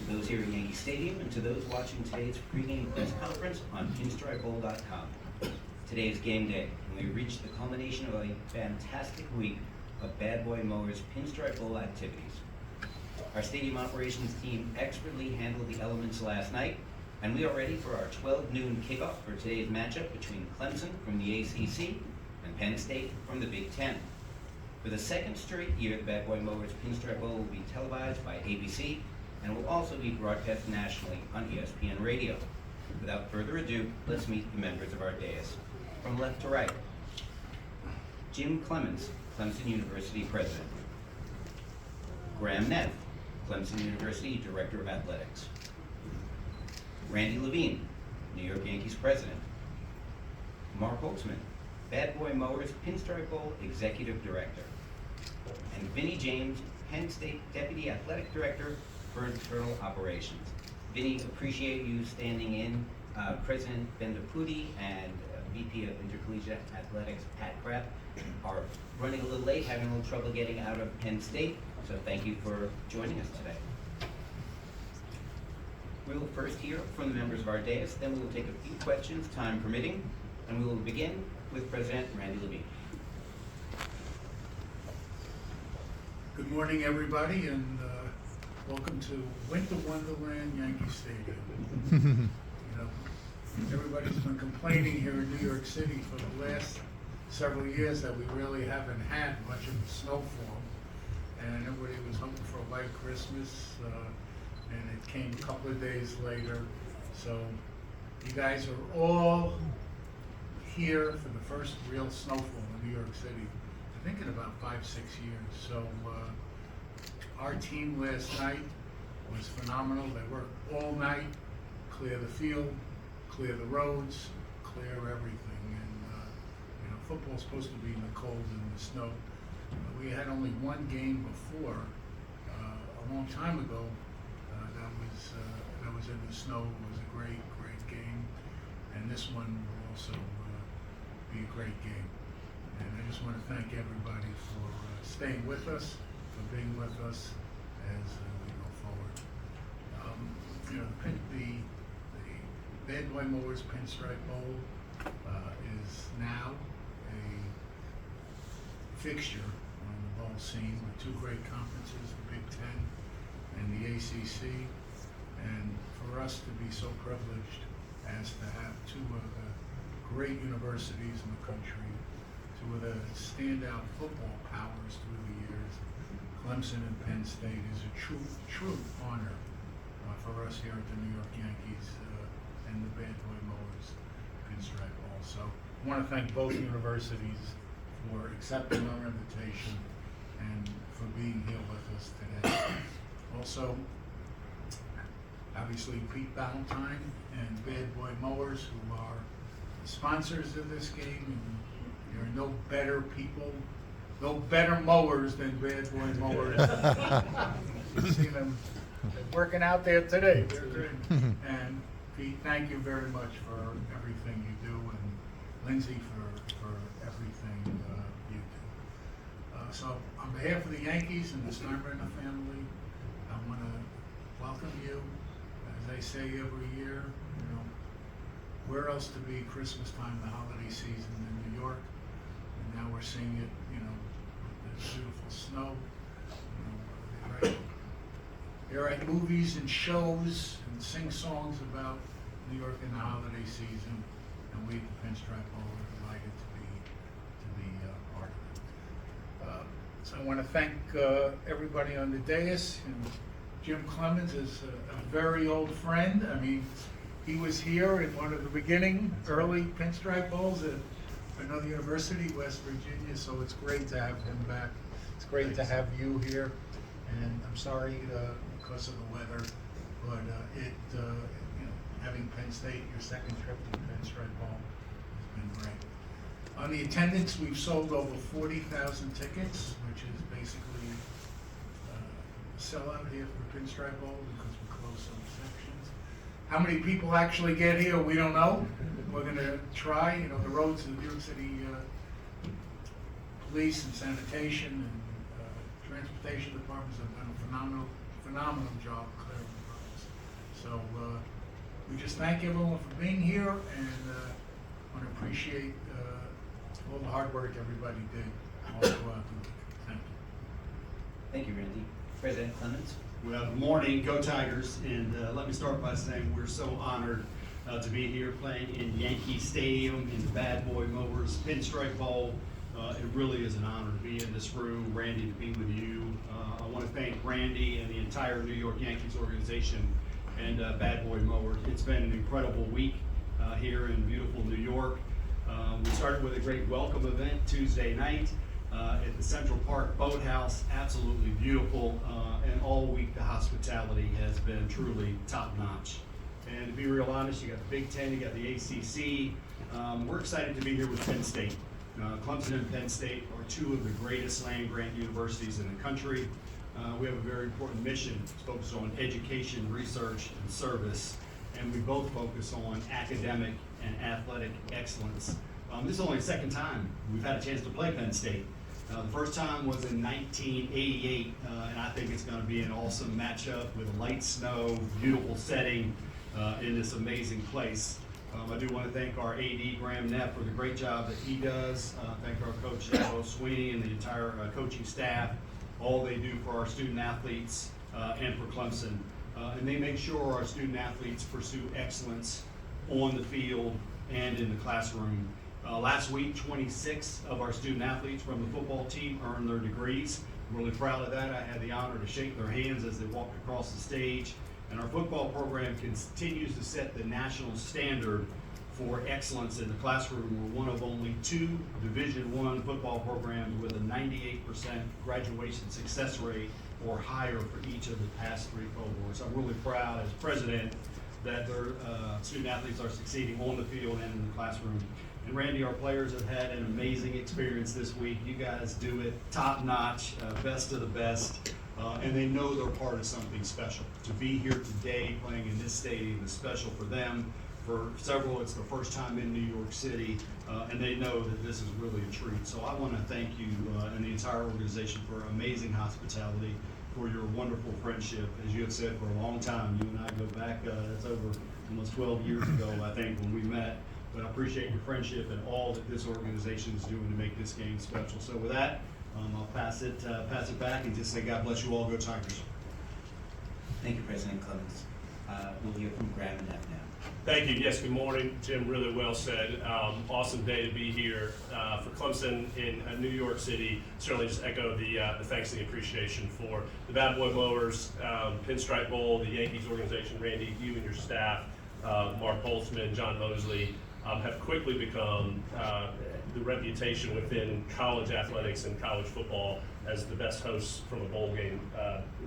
those here at Yankee Stadium, and to those watching today's pregame press conference on PinstripeBowl.com. Today is game day, and we reached the culmination of a fantastic week of Bad Boy Mowers Pinstripe Bowl activities. Our stadium operations team expertly handled the elements last night, and we are ready for our 12 noon kickoff for today's matchup between Clemson from the ACC and Penn State from the Big Ten. For the second straight year, the Bad Boy Mowers Pinstripe Bowl will be televised by ABC and will also be broadcast nationally on ESPN Radio. Without further ado, let's meet the members of our dais. From left to right, Jim Clemens, Clemson University President. Graham Neff, Clemson University Director of Athletics. Randy Levine, New York Yankees President. Mark Holtzman, Bad Boy Mowers Pinstripe Bowl Executive Director. And Vinnie James, Penn State Deputy Athletic Director for Internal Operations. Vinnie, appreciate you standing in. President Bendapudi and VP of Intercollegiate Athletics, Pat Kraft, are running a little late, having a little trouble getting out of Penn State, so thank you for joining us today. We will first hear from the members of our dais, then we will take a few questions, time permitting, and we will begin with President Randy Levine. Good morning, everybody, and welcome to Winter Wonderland Yankee Stadium. Everybody's been complaining here in New York City for the last several years that we really haven't had much of a snowfall, and everybody was hoping for a white Christmas, and it came a couple of days later. So you guys are all here for the first real snowfall in New York City, I think in about 5-6 years. So our team last night was phenomenal. They worked all night, clear the field, clear the roads, clear everything. And football's supposed to be in the cold and the snow. We had only one game before, a long time ago, that was in the snow. It was a great game, and this one will also be a great game. And I just want to thank everybody for staying with us, for being with us as we go forward. The Bad Boy Mowers Pinstripe Bowl is now a fixture on the bowl scene with two great conferences, the Big Ten and the ACC. And for us to be so privileged as to have two of the great universities in the country, two of the standout football powers through the years, Clemson and Penn State, is a true honor for us here at the New York Yankees and the Bad Boy Mowers Pinstripe Bowl. So I want to thank both universities for accepting our invitation and for being here with us today. Also, obviously Pete Ballantyne and Bad Boy Mowers, who are the sponsors of this game, and there are no better people, no better mowers than Bad Boy Mowers. You see them working out there today. They're good. And Pete, thank you very much for everything you do, and Lindsay for everything you do. So on behalf of the Yankees and the Steinbrenner family, I want to welcome you. As I say every year, where else to be Christmas time, the holiday season in New York, and now we're seeing it, with the beautiful snow. They write movies and shows and sing songs about New York in the holiday season, and we at the Pinstripe Bowl are delighted to be part of it. So I want to thank everybody on the dais. And Jim Clemens is a very old friend. I mean, he was here in one of the beginning, early Pinstripe Bowls at another university, West Virginia, so it's great to have him back. It's great to have you here, and I'm sorry because of the weather, but having Penn State, your second trip to the Pinstripe Bowl, has been great. On the attendance, we've sold over 40,000 tickets, which is basically a sellout here for the Pinstripe Bowl because we closed some sections. How many people actually get here, we don't know. We're going to try. The roads in the New York City police and sanitation and transportation departments have done a phenomenal job clearing the roads. So we just thank everyone for being here, and want to appreciate all the hard work everybody did all throughout the week. Thank you. Thank you, Randy. President Clemens? Well, good morning, go Tigers, and let me start by saying we're so honored to be here playing in Yankee Stadium in the Bad Boy Mowers Pinstripe Bowl. It really is an honor to be in this room, Randy, to be with you. I want to thank Randy and the entire New York Yankees organization and Bad Boy Mowers. It's been an incredible week here in beautiful New York. We started with a great welcome event Tuesday night at the Central Park Boathouse, absolutely beautiful, and all week the hospitality has been truly top-notch. And to be real honest, you got the Big Ten, you got the ACC. We're excited to be here with Penn State. Clemson and Penn State are two of the greatest land-grant universities in the country. We have a very important mission. It's focused on education, research, and service, and we both focus on academic and athletic excellence. This is only the second time we've had a chance to play Penn State. The first time was in 1988, and I think it's going to be an awesome matchup with light snow, beautiful setting in this amazing place. I do want to thank our AD, Graham Neff, for the great job that he does. Thank our coach, Bo Sweeney, and the entire coaching staff, all they do for our student athletes and for Clemson. And they make sure our student athletes pursue excellence on the field and in the classroom. Last week, 26 of our student athletes from the football team earned their degrees. I'm really proud of that. I had the honor to shake their hands as they walked across the stage. And our football program continues to set the national standard for excellence in the classroom. We're one of only two Division I football programs with a 98% graduation success rate or higher for each of the past three cohorts. I'm really proud as president that their student athletes are succeeding on the field and in the classroom. And Randy, our players have had an amazing experience this week. You guys do it top notch, best of the best. And they know they're part of something special. To be here today playing in this stadium is special for them. For several, it's their first time in New York City, and they know that this is really a treat. So I want to thank you and the entire organization for amazing hospitality, for your wonderful friendship. As you have said for a long time, you and I go back, that's over almost 12 years ago, I think, when we met. But I appreciate your friendship and all that this organization is doing to make this game special. So with that, I'll pass it back and just say God bless you all. Go Tigers. Thank you, President Clemens. We'll hear from Graham Neff now. Thank you. Yes, good morning. Jim, really well said. Awesome day to be here for Clemson in New York City. Certainly just echo the thanks and the appreciation for the Bad Boy Mowers, Pinstripe Bowl, the Yankees organization, Randy, you and your staff, Mark Boltzman, John Mosley, have quickly become the reputation within college athletics and college football as the best hosts from a bowl game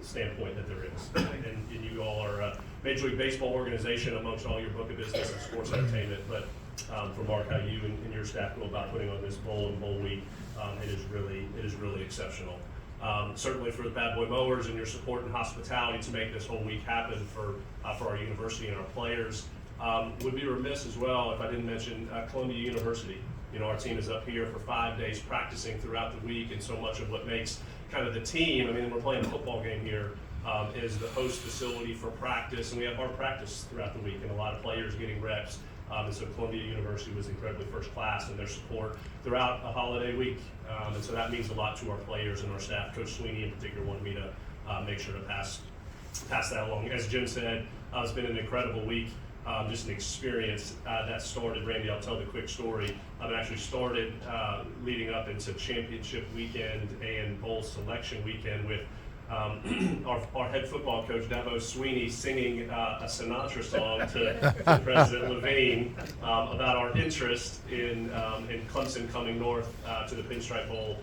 standpoint that there is. And you all are a Major League Baseball organization amongst all your book of business and sports entertainment. But for Mark, how you and your staff go about putting on this bowl and bowl week, it is really exceptional. Certainly for the Bad Boy Mowers and your support and hospitality to make this whole week happen for our university and our players. Would be remiss as well if I didn't mention Columbia University. You know, our team is up here for 5 days practicing throughout the week, and so much of what makes kind of the team, I mean, we're playing a football game here, is the host facility for practice, and we have hard practice throughout the week, and a lot of players getting reps. And so Columbia University was incredibly first class in their support throughout a holiday week. And so that means a lot to our players and our staff. Coach Sweeney in particular wanted me to make sure to pass that along. As Jim said, it's been an incredible week. Just an experience that started, Randy, I'll tell the quick story. It actually started leading up into championship weekend and bowl selection weekend with our head football coach, Dabo Sweeney, singing a Sinatra song to President Levine about our interest in Clemson coming north to the Pinstripe Bowl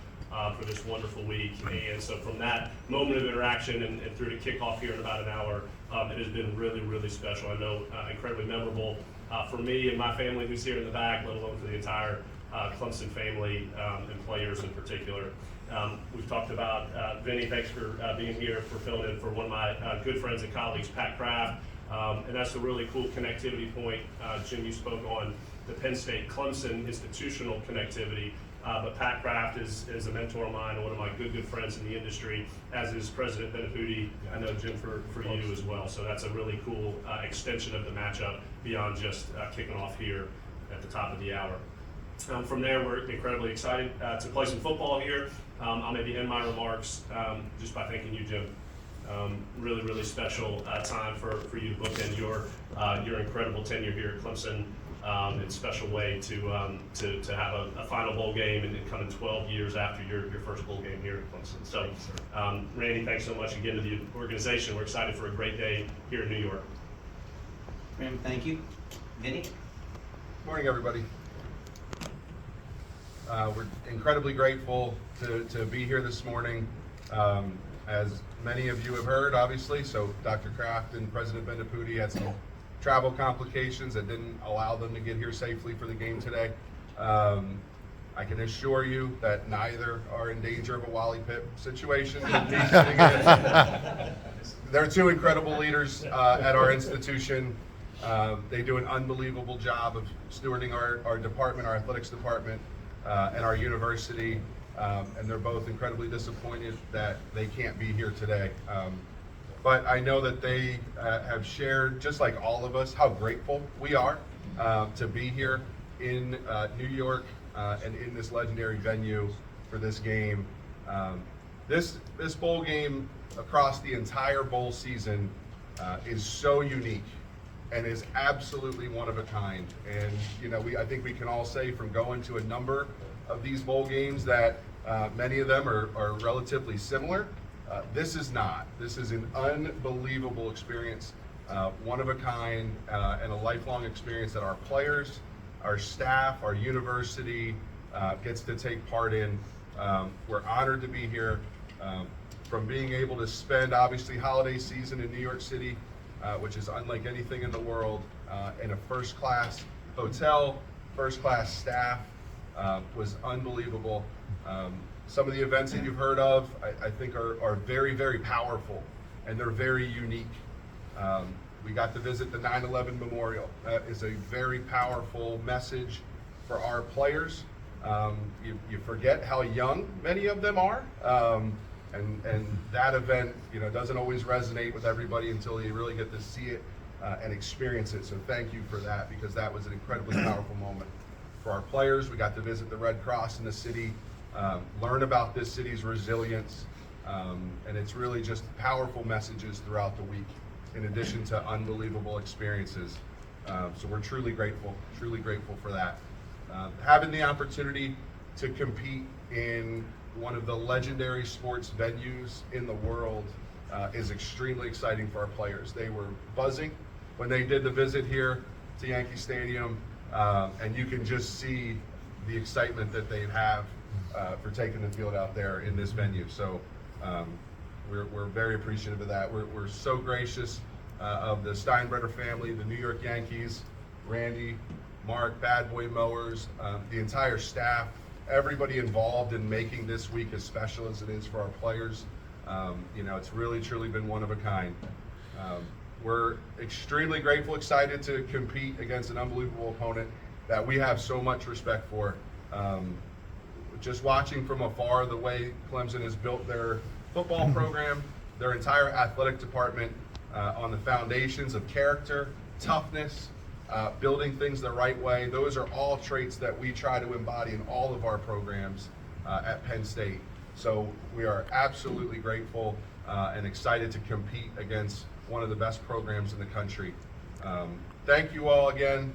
for this wonderful week. And so from that moment of interaction and through to kickoff here in about an hour, it has been really, really special. I know incredibly memorable for me and my family who's here in the back, let alone for the entire Clemson family and players in particular. We've talked about Vinny, thanks for being here, for filling in for one of my good friends and colleagues, Pat Kraft. And that's a really cool connectivity point. Jim, you spoke on the Penn State Clemson institutional connectivity. but Pat Kraft is a mentor of mine and one of my good friends in the industry, as is President Beneputi. I know, Jim, for you as well. So that's a really cool extension of the matchup beyond just kicking off here at the top of the hour. From there, we're incredibly excited to play some football here. I'll maybe end my remarks just by thanking you, Jim. Really special time for you to bookend your incredible tenure here at Clemson. It's a special way to have a final bowl game and coming 12 years after your first bowl game here at Clemson. So, Randy, thanks so much again to the organization. We're excited for a great day here in New York. Randy, thank you. Vinny? Morning, everybody. We're incredibly grateful to be here this morning. As many of you have heard, obviously, so Dr. Kraft and President Beneputi had some travel complications that didn't allow them to get here safely for the game today. I can assure you that neither are in danger of a Wally Pipp situation. They're two incredible leaders at our institution. They do an unbelievable job of stewarding our department, our athletics department, and our university. And they're both incredibly disappointed that they can't be here today. But I know that they have shared, just like all of us, how grateful we are to be here in New York and in this legendary venue for this game. This bowl game across the entire bowl season is so unique and is absolutely one of a kind. And you know, I think we can all say from going to a number of these bowl games that many of them are relatively similar. This is not. This is an unbelievable experience, one of a kind, and a lifelong experience that our players, our staff, our university gets to take part in. We're honored to be here. From being able to spend, obviously, holiday season in New York City, which is unlike anything in the world, in a first-class hotel, first-class staff, was unbelievable. Some of the events that you've heard of, I think are very powerful, and they're very unique. We got to visit the 9/11 Memorial. That is a very powerful message for our players. You forget how young many of them are, and that event, you know, doesn't always resonate with everybody until you really get to see it and experience it. So thank you for that, because that was an incredibly powerful moment for our players. We got to visit the Red Cross in the city, learn about this city's resilience, and it's really just powerful messages throughout the week, in addition to unbelievable experiences. So we're truly grateful for that. Having the opportunity to compete in one of the legendary sports venues in the world is extremely exciting for our players. They were buzzing when they did the visit here to Yankee Stadium, and you can just see the excitement that they have for taking the field out there in this venue. So we're very appreciative of that. We're so gracious of the Steinbrenner family, the New York Yankees, Randy, Mark, Bad Boy Mowers, the entire staff, everybody involved in making this week as special as it is for our players. You know, it's really truly been one of a kind. We're extremely grateful, excited to compete against an unbelievable opponent that we have so much respect for. Just watching from afar the way Clemson has built their football program, their entire athletic department on the foundations of character, toughness, building things the right way. Those are all traits that we try to embody in all of our programs at Penn State. So we are absolutely grateful and excited to compete against one of the best programs in the country. Thank you all again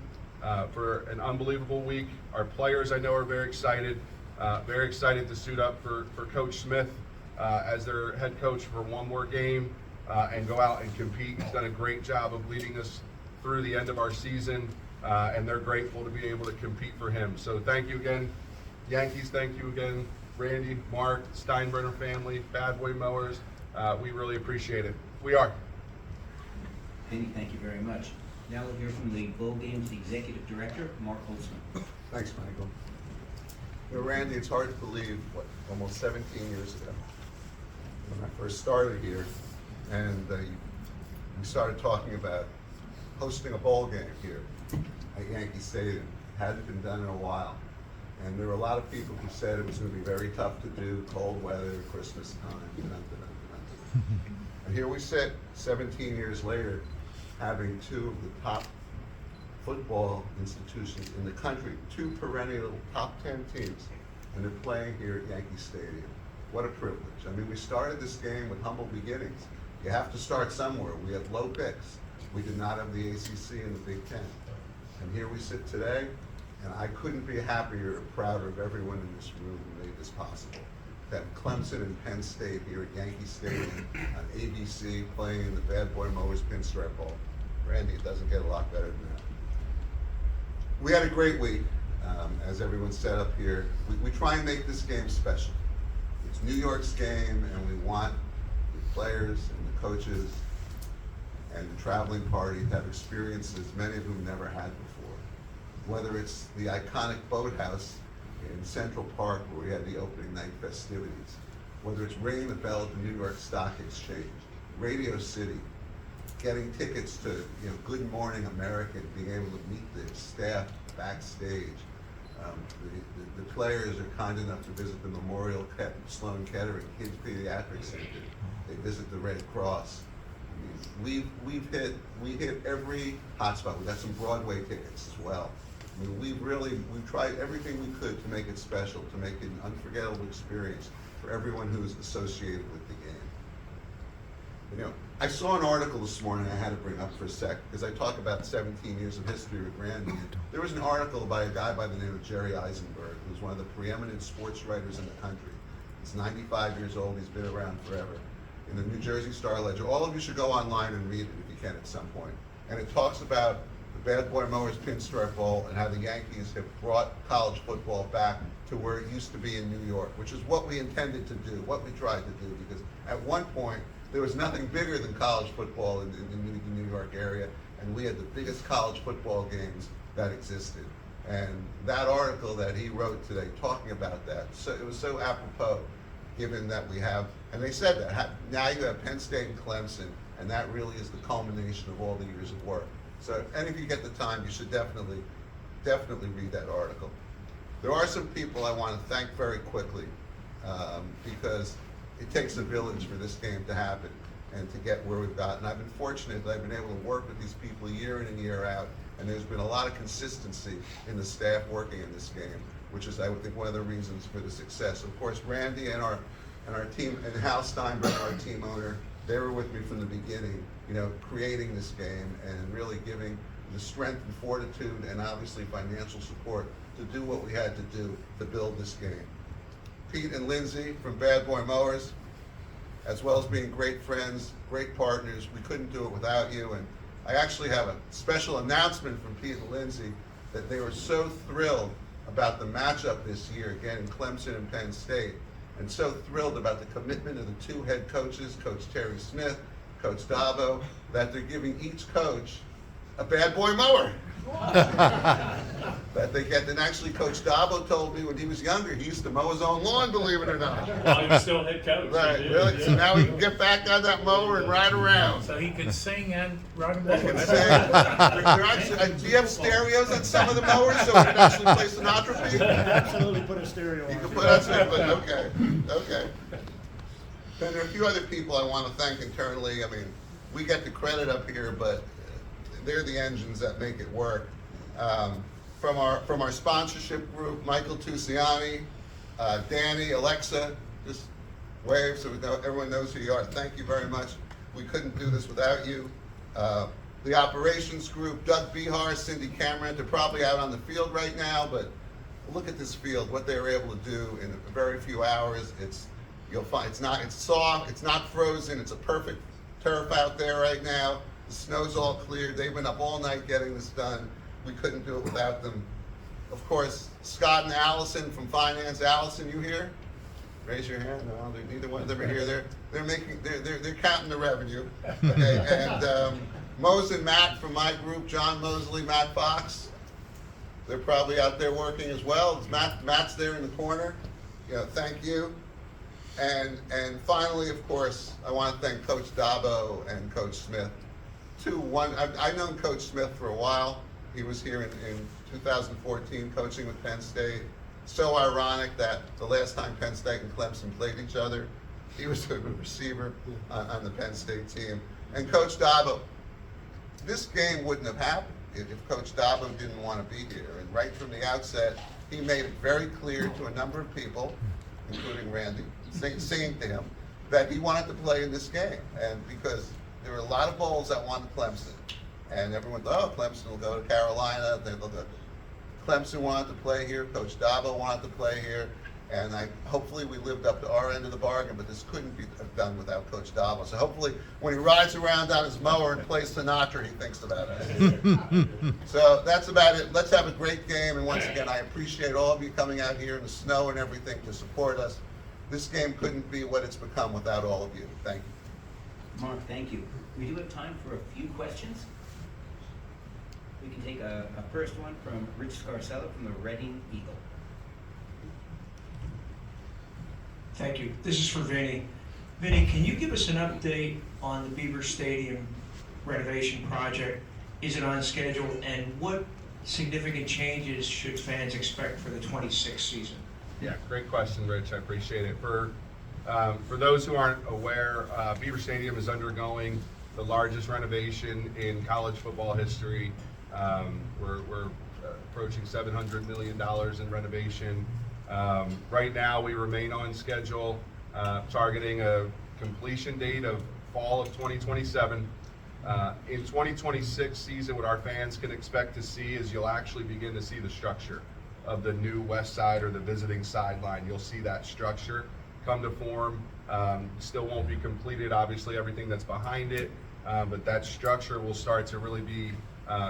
for an unbelievable week. Our players, I know, are very excited to suit up for Coach Smith as their head coach for one more game and go out and compete. He's done a great job of leading us through the end of our season, and they're grateful to be able to compete for him. So thank you again, Yankees. Thank you again, Randy, Mark, Steinbrenner family, Bad Boy Mowers. We really appreciate it. We are. Vinny, thank you very much. Now we'll hear from the Bowl Games Executive Director, Mark Holtzman. Thanks, Michael. You know, Randy, it's hard to believe, almost 17 years ago, when I first started here, and we started talking about hosting a bowl game here at Yankee Stadium. Hadn't been done in a while. And there were a lot of people who said it was going to be very tough to do, cold weather, Christmas time, and here we sit, 17 years later, having two of the top football institutions in the country, two perennial top 10 teams, and they're playing here at Yankee Stadium. What a privilege. I mean, we started this game with humble beginnings. You have to start somewhere. We had low picks. We did not have the ACC and the Big Ten. And here we sit today, and I couldn't be happier or prouder of everyone in this room who made this possible. To have Clemson and Penn State here at Yankee Stadium on ABC playing in the Bad Boy Mowers Pinstripe Bowl. Randy, it doesn't get a lot better than that. We had a great week, as everyone said up here. We try and make this game special. It's New York's game, and we want the players and the coaches and the traveling party to have experiences many of whom never had before. Whether it's the iconic boathouse in Central Park where we had the opening night festivities, whether it's ringing the bell at the New York Stock Exchange, Radio City, getting tickets to Good Morning America, being able to meet the staff backstage. The players are kind enough to visit the Memorial Sloan Kettering Kids Pediatric Center. They visit the Red Cross. I mean, we hit every hotspot. We got some Broadway tickets as well. I mean, we've tried everything we could to make it special, to make it an unforgettable experience for everyone who is associated with the game. I saw an article this morning I had to bring up for a sec because I talk about 17 years of history with Randy. There was an article by a guy by the name of Jerry Eisenberg, who's one of the preeminent sports writers in the country. He's 95 years old. He's been around forever. In the New Jersey Star-Ledger. All of you should go online and read it if you can at some point. And it talks about the Bad Boy Mowers Pinstripe Bowl and how the Yankees have brought college football back to where it used to be in New York, which is what we intended to do, what we tried to do, because at one point, there was nothing bigger than college football in the New York area, and we had the biggest college football games that existed. And that article that he wrote today talking about that, so it was so apropos, given that we have, and they said that, now you have Penn State and Clemson, and that really is the culmination of all the years of work. So if any of you get the time, you should definitely read that article. There are some people I want to thank very quickly, because it takes a village for this game to happen and to get where we've gotten. I've been fortunate that I've been able to work with these people year in and year out, and there's been a lot of consistency in the staff working in this game, which is, I would think, one of the reasons for the success. Of course, Randy and our team, and Hal Steinberg, our team owner, they were with me from the beginning, creating this game and really giving the strength and fortitude and obviously financial support to do what we had to do to build this game. Pete and Lindsay from Bad Boy Mowers, as well as being great friends, great partners. We couldn't do it without you. And I actually have a special announcement from Pete and Lindsay that they were so thrilled about the matchup this year, again, in Clemson and Penn State, and so thrilled about the commitment of the two head coaches, Coach Terry Smith, Coach Dabo, that they're giving each coach a Bad Boy Mower. That they get. And actually, Coach Dabo told me when he was younger, he used to mow his own lawn, believe it or not. While he was still head coach. Right, really? Yeah. So now he can get back on that mower and ride around. So he can sing and ride a He mower. can sing. They're actually, do you have stereos on some of the mowers so we can actually play Sinatra for you? Absolutely put a stereo You on. can put that stereo, okay. Then there are a few other people I want to thank internally. I mean, we get the credit up here, but they're the engines that make it work. From our sponsorship group, Michael Tusiani, Danny, Alexa, just wave so everyone knows who you are. Thank you very much. We couldn't do this without you. The operations group, Doug Behar, Cindy Cameron, they're probably out on the field right now, but look at this field, what they were able to do in a very few hours. You'll find it's soft, it's not frozen, it's a perfect turf out there right now. The snow's all cleared. They've been up all night getting this done. We couldn't do it without them. Of course, Scott and Allison from finance. Allison, you here? Raise your hand. No, neither one of them are here. They're counting the revenue. Okay, and Mose and Matt from my group, John Mosley, Matt Fox. They're probably out there working as well. Matt's there in the corner. Thank you. And finally, of course, I want to thank Coach Dabo and Coach Smith. I've known Coach Smith for a while. He was here in 2014 coaching with Penn State. so ironic that the last time Penn State and Clemson played each other, he was a receiver on the Penn State team. And Coach Dabo, this game wouldn't have happened if Coach Dabo didn't want to be here. And right from the outset, he made it very clear to a number of people, including Randy, singing to him, that he wanted to play in this game. And because there were a lot of bowls that wanted Clemson. And everyone thought, oh, Clemson will go to Carolina. Clemson wanted to play here. Coach Dabo wanted to play here. And hopefully we lived up to our end of the bargain, but this couldn't be done without Coach Dabo. So hopefully when he rides around on his mower and plays Sinatra, he thinks about it. So that's about it. Let's have a great game. And once again, I appreciate all of you coming out here in the snow and everything to support us. This game couldn't be what it's become without all of you. Thank you. Mark, thank you. We do have time for a few questions. We can take a first one from Rich Scarcella from the Reading Eagle. Thank you. This is for Vinny. Vinny, can you give us an update on the Beaver Stadium renovation project? Is it on schedule, and what significant changes should fans expect for the 26th season? Yeah, great question, Rich. I appreciate it. For those who aren't aware, Beaver Stadium is undergoing the largest renovation in college football history. We're approaching $700 million in renovation. Right now, we remain on schedule, targeting a completion date of fall of 2027. In 2026 season, what our fans can expect to see is you'll actually begin to see the structure of the new west side or the visiting sideline. You'll see that structure come to form. Still won't be completed, obviously, everything that's behind it, but that structure will start to really be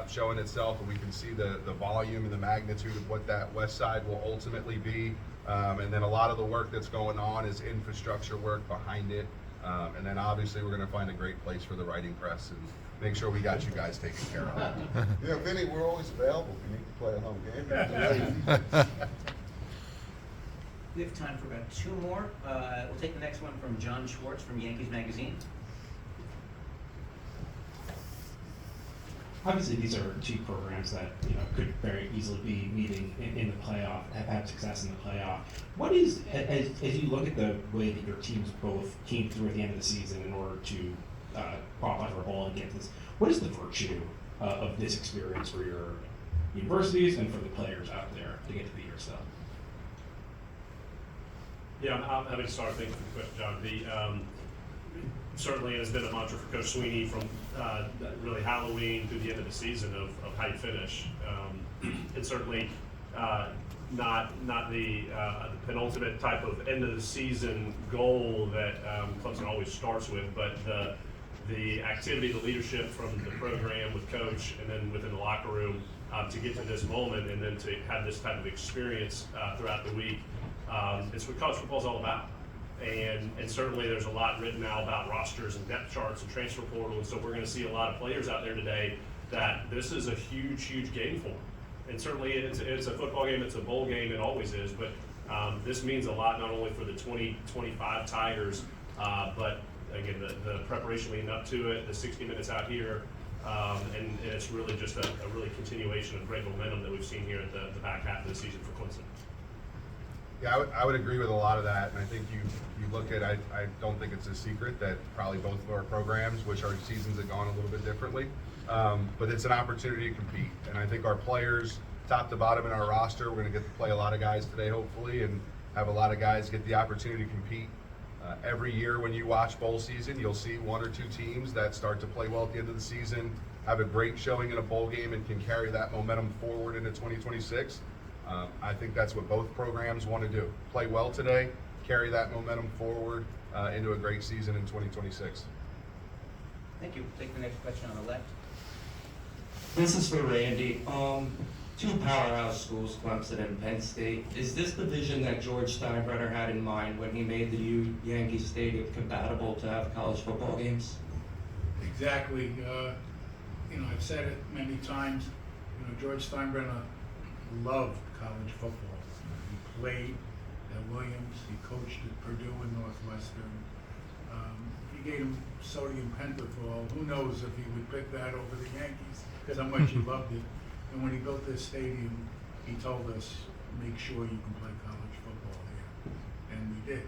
showing itself, and we can see the volume and the magnitude of what that west side will ultimately be. And then a lot of the work that's going on is infrastructure work behind it. And then obviously we're going to find a great place for the writing press and make sure we got you guys taken care of. Yeah, Vinny, we're always available if you need to play a home game. We have time for about two more. We'll take the next one from John Schwartz from Yankees Magazine. Obviously, these are two programs that could very easily be meeting in the playoff, have had success in the playoff. What is, as you look at the way that your teams both came through at the end of the season in order to qualify for a bowl and get this, what is the virtue of this experience for your universities and for the players out there to get to the year still? Yeah, I'm happy to start. Thank you for the question, John. Certainly it has been a mantra for Coach Sweeney from really Halloween through the end of the season of how you finish. It's certainly not the penultimate type of end of the season goal that Clemson always starts with, but the activity, the leadership from the program with Coach and then within the locker room to get to this moment and then to have this type of experience throughout the week. It's what college football is all about. And certainly there's a lot written now about rosters and depth charts and transfer portal, and so we're going to see a lot of players out there today that this is a huge, huge game for them. And certainly it's a football game, it's a bowl game, it always is, but this means a lot not only for the 2025 Tigers, but again, the preparation leading up to it, the 60 minutes out here, and it's really just a really continuation of great momentum that we've seen here at the back half of the season for Clemson. Yeah, I would agree with a lot of that, and I think you look at, I don't think it's a secret that probably both of our programs, which our seasons have gone a little bit differently, but it's an opportunity to compete, and I think our players, top to bottom in our roster, we're going to get to play a lot of guys today, hopefully, and have a lot of guys get the opportunity to compete. Every year when you watch bowl season, you'll see one or two teams that start to play well at the end of the season, have a great showing in a bowl game, and can carry that momentum forward into 2026. I think that's what both programs want to do. Play well today, carry that momentum forward into a great season in 2026. Thank you. Take the next question on the left. This is for Randy. Two powerhouse schools, Clemson and Penn State. Is this the vision that George Steinbrenner had in mind when he made the new Yankee Stadium compatible to have college football games? Exactly. I've said it many times. George Steinbrenner loved college football. He played at Williams. He coached at Purdue and Northwestern. If you gave him sodium pentothal, who knows if he would pick that over the Yankees, because how much he loved it. And when he built this stadium, he told us, make sure you can play college football here. And we did.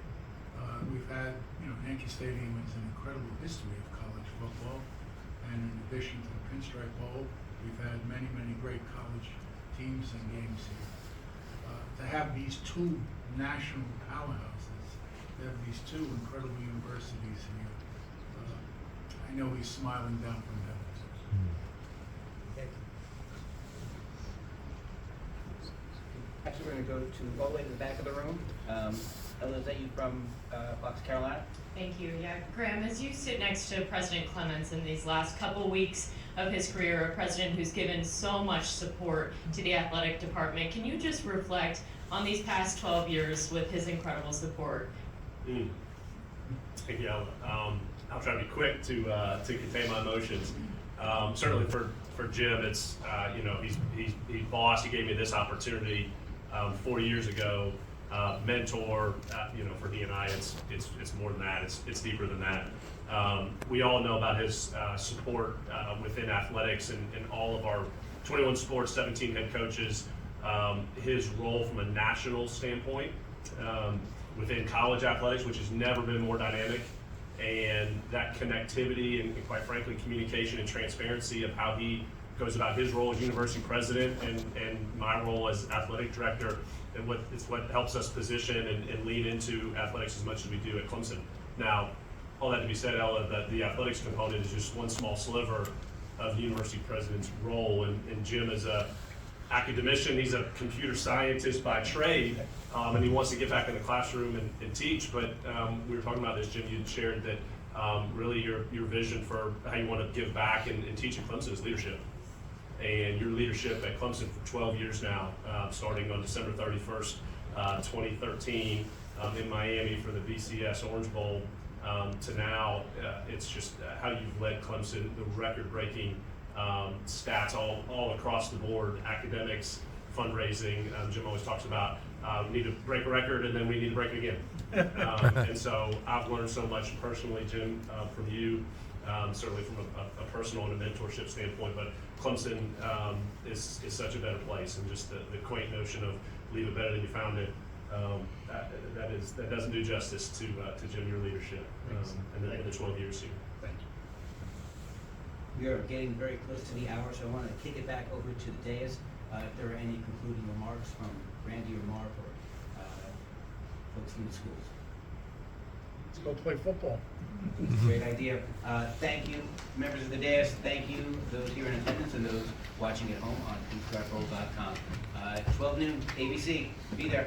We've had, Yankee Stadium has an incredible history of college football. And in addition to the Pinstripe Bowl, we've had many, many great college teams and games here. To have these two national powerhouses, to have these two incredible universities here, I know he's smiling down from heaven. Actually, we're going to go to all the way to the back of the room. Ella, is that you from Fox, Carolina? Thank you. Yeah, Graham, as you sit next to President Clemens in these last couple weeks of his career, a president who's given so much support to the athletic department, can you just reflect on these past 12 years with his incredible support? Thank you, Ella. I'll try to be quick to contain my emotions. Certainly for Jim, it's he's boss. He gave me this opportunity 4 years ago. Mentor, for he and I, it's more than that. It's deeper than that. We all know about his support within athletics and all of our 21 sports, 17 head coaches. His role from a national standpoint within college athletics, which has never been more dynamic, and that connectivity and quite frankly communication and transparency of how he goes about his role as university president and my role as athletic director, and it's what helps us position and lean into athletics as much as we do at Clemson. Now, all that to be said, Ella, that the athletics component is just one small sliver of the university president's role, and Jim is a academician. He's a computer scientist by trade, and he wants to get back in the classroom and teach. But we were talking about this, Jim. You shared that really your vision for how you want to give back and teach at Clemson is leadership. And your leadership at Clemson for 12 years now, starting on December 31st, 2013, in Miami for the BCS Orange Bowl, to now, it's just how you've led Clemson, the record-breaking stats all across the board, academics, fundraising. Jim always talks about we need to break a record and then we need to break it again. And so I've learned so much personally, Jim, from you, certainly from a personal and a mentorship standpoint, but Clemson is such a better place, and just the quaint notion of leave it better than you found it, that doesn't do justice to Jim, your leadership, and the 12 years here. Thank you. We are getting very close to the hour, so I want to kick it back over to the dais. If there are any concluding remarks from Randy or Mark or folks from the schools. Let's go play football. Great idea. Thank you, members of the dais. Thank you, those here in attendance and those watching at home on pinstripebowl.com. 12 noon, ABC. Be there.